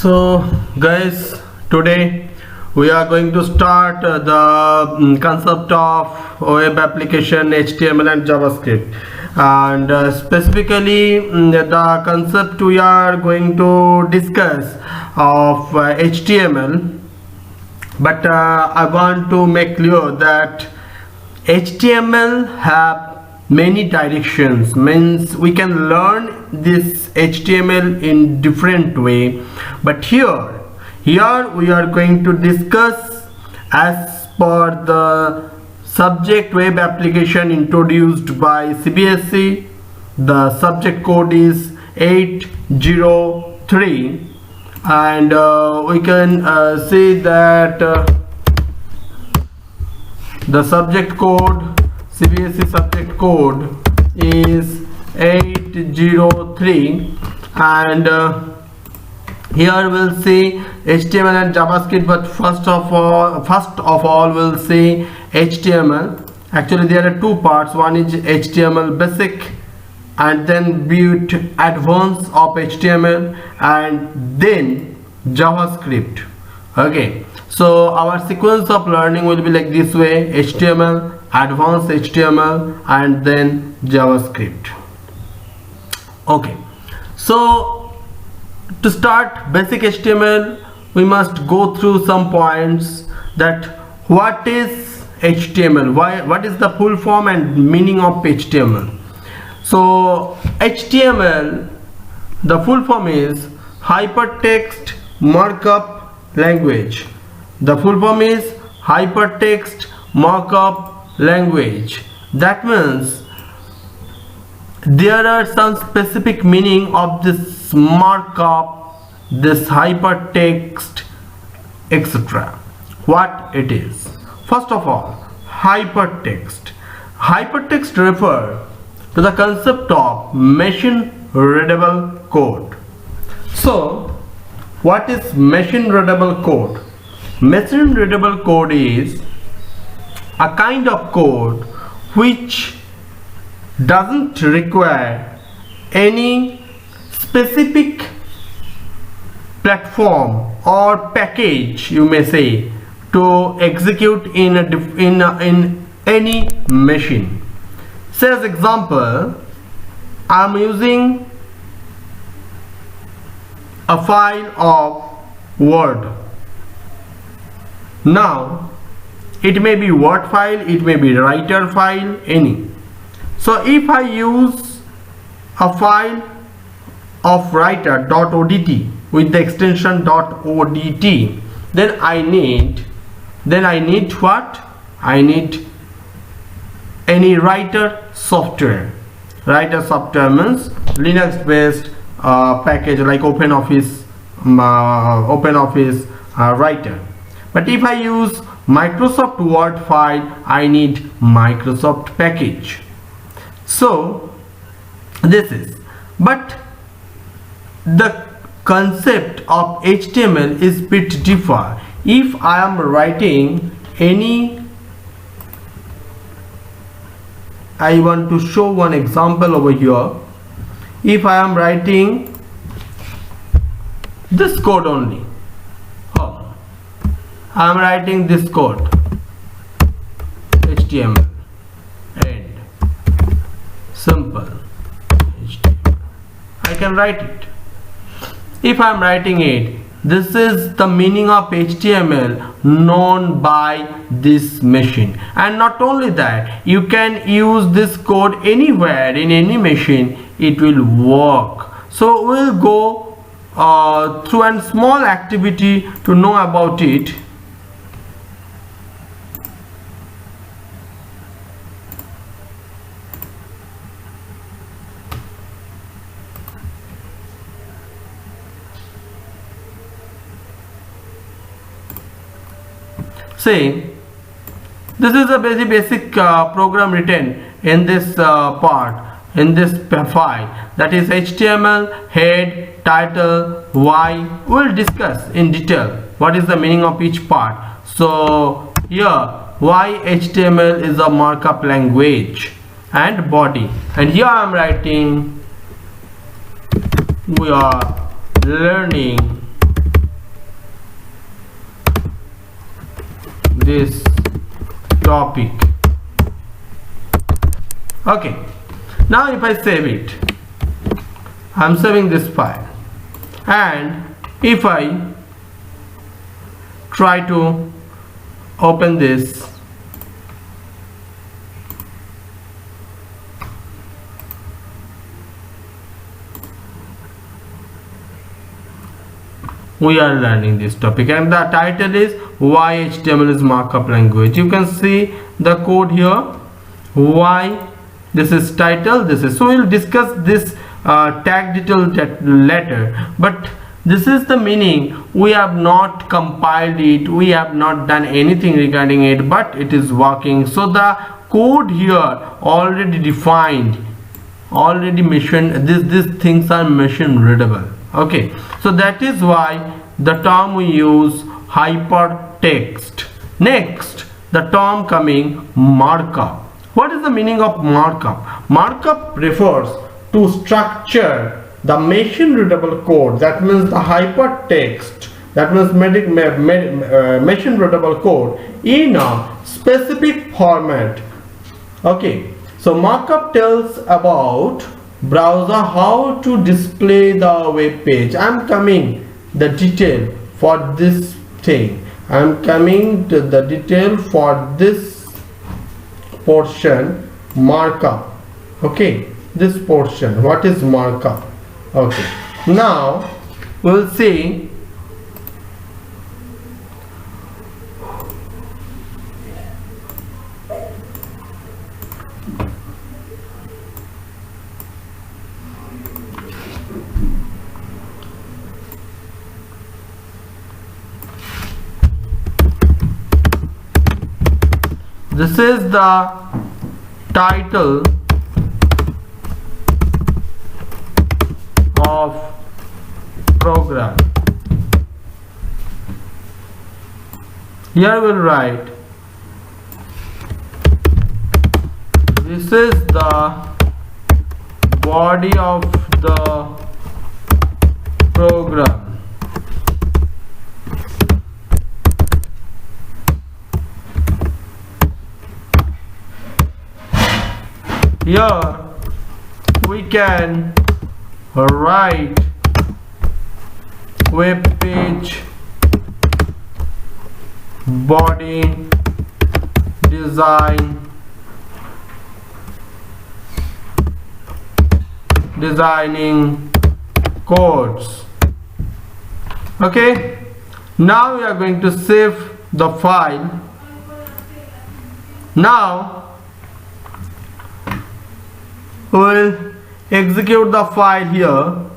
So guys, today we are going to start the concept of web application HTML and JavaScript, and specifically the concept we are going to discuss of HTML, but I want to make clear that HTML have many directions, means we can learn this HTML in different way, but here we are going to discuss as per the subject web application introduced by CBSE. The subject code is 803, and we can see that the subject code, CBSE subject code is 803, and here we'll see HTML and JavaScript, but first of all we'll see HTML. Actually there are two parts, one is HTML basic and then build advanced of HTML and then JavaScript. Okay, so our sequence of learning will be like this way: HTML, advanced HTML, and then JavaScript. Okay, so to start basic HTML, we must go through some points that what is HTML, what is the full form and meaning of HTML. So HTML, the full form is hypertext markup language. The full form is hypertext markup language. That means there are some specific meaning of this markup, this hypertext, etc. What it is? First of all, hypertext. Hypertext refer to the concept of machine readable code. So what is machine readable code? Machine readable code is a kind of code which doesn't require any specific platform or package, you may say, to execute in any machine. Say as example, I am using a file of Word. Now it may be Word file, it may be writer file, any. So if I use a file of writer.odt with the extension .odt, then I need what? I need any writer software. Writer software means Linux based package like OpenOffice writer. But if I use Microsoft Word file, I need Microsoft package. So this is, but the concept of HTML is bit different. If I am writing any, I want to show one example over here. If I am writing this code only, I am writing this code HTML and simple HTML, I can write it. If I am writing it, this is the meaning of HTML known by this machine. And not only that, you can use this code anywhere in any machine, it will work. So we'll go through a small activity to know about it. Say this is a very basic program written in this part, in this file, that is HTML head, title, y. We'll discuss in detail what is the meaning of each part. So here why HTML is a markup language, and body, and here I am writing we are learning this topic. Okay, now if I save it, I'm saving this file, and if I try to open this, we are learning this topic, and the title is why HTML is markup language. You can see the code here, why. This is title, this is, so we'll discuss this tag detail later, but this is the meaning. We have not compiled it, we have not done anything regarding it, but it is working. So the code here already defined, already mentioned, these things are machine readable. Okay, so that is why the term we use hypertext. Next, the term coming markup. What is the meaning of markup? Markup refers to structure the machine readable code, that means the hypertext, that means machine readable code in a specific format. Okay, so markup tells about browser how to display the web page. I'm coming the detail for this thing, I'm coming to the detail for this portion, markup. Okay, this portion, what is markup? Okay, now we'll see this is the title of program. Here we'll write, this is the body of the program. Here we can write web page body designing codes. Okay, now we are going to save the file. Now we will execute the file here.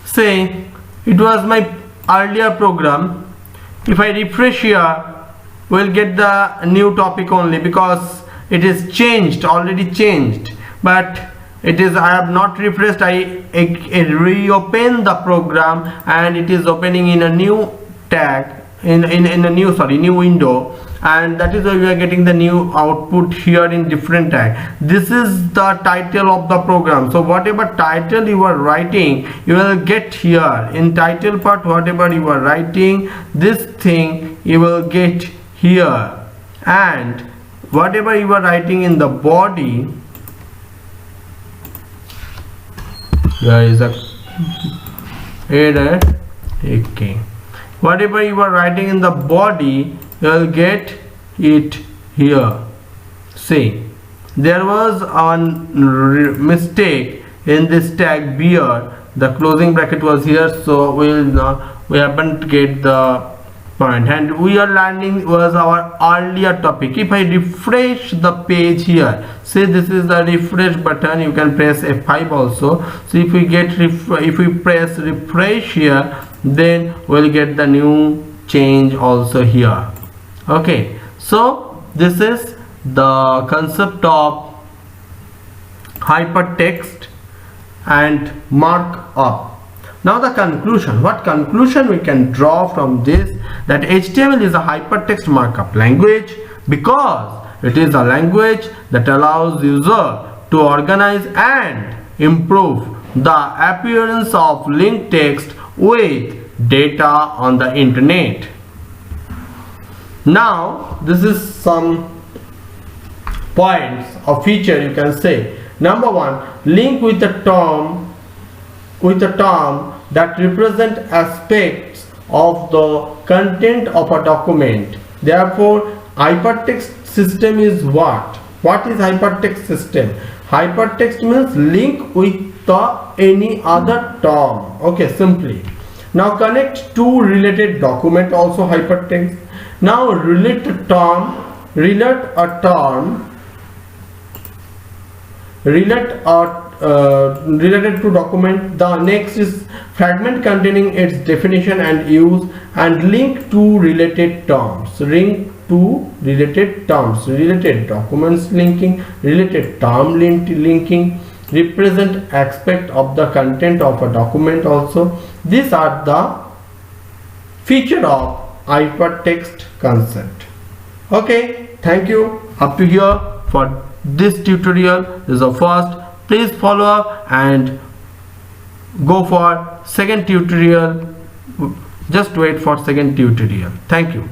Say it was my earlier program. If I refresh here, we'll get the new topic only, because it is changed, already changed, but it is, I have not refreshed. I reopen the program and it is opening in a new tag, in a new window, and that is why we are getting the new output here in different tag. This is the title of the program. So whatever title you are writing, you will get here in title part. Whatever you are writing, this thing you will get here, and whatever you are writing in the body, there is a error. Okay, whatever you are writing in the body, you will get it here. See, there was a mistake in this tag beer. The closing bracket was here, so we haven't get the point, and we are learning was our earlier topic. If I refresh the page here, say this is the refresh button, you can press F5 also. So if we get if we press refresh here, then we'll get the new change also here. Okay, so this is the concept of hypertext and markup. Now the conclusion, what conclusion we can draw from this, that HTML is a hypertext markup language because it is a language that allows user to organize and improve the appearance of linked text with data on the internet. Now this is some points or feature you can say. Number one, link with a term that represent aspects of the content of a document. Therefore, hypertext system is what? What is hypertext system? Hypertext means link with any other term. Okay, simply. Now connect two related document, also hypertext. Now relate a term related to document. The next is fragment containing its definition and use, and link to related terms. Related documents linking, related term linking, represent aspect of the content of a document also. These are the feature of hypertext concept. Okay, thank you up to here for this tutorial. This is the first. Please follow up and go for second tutorial. Just wait for second tutorial. Thank you.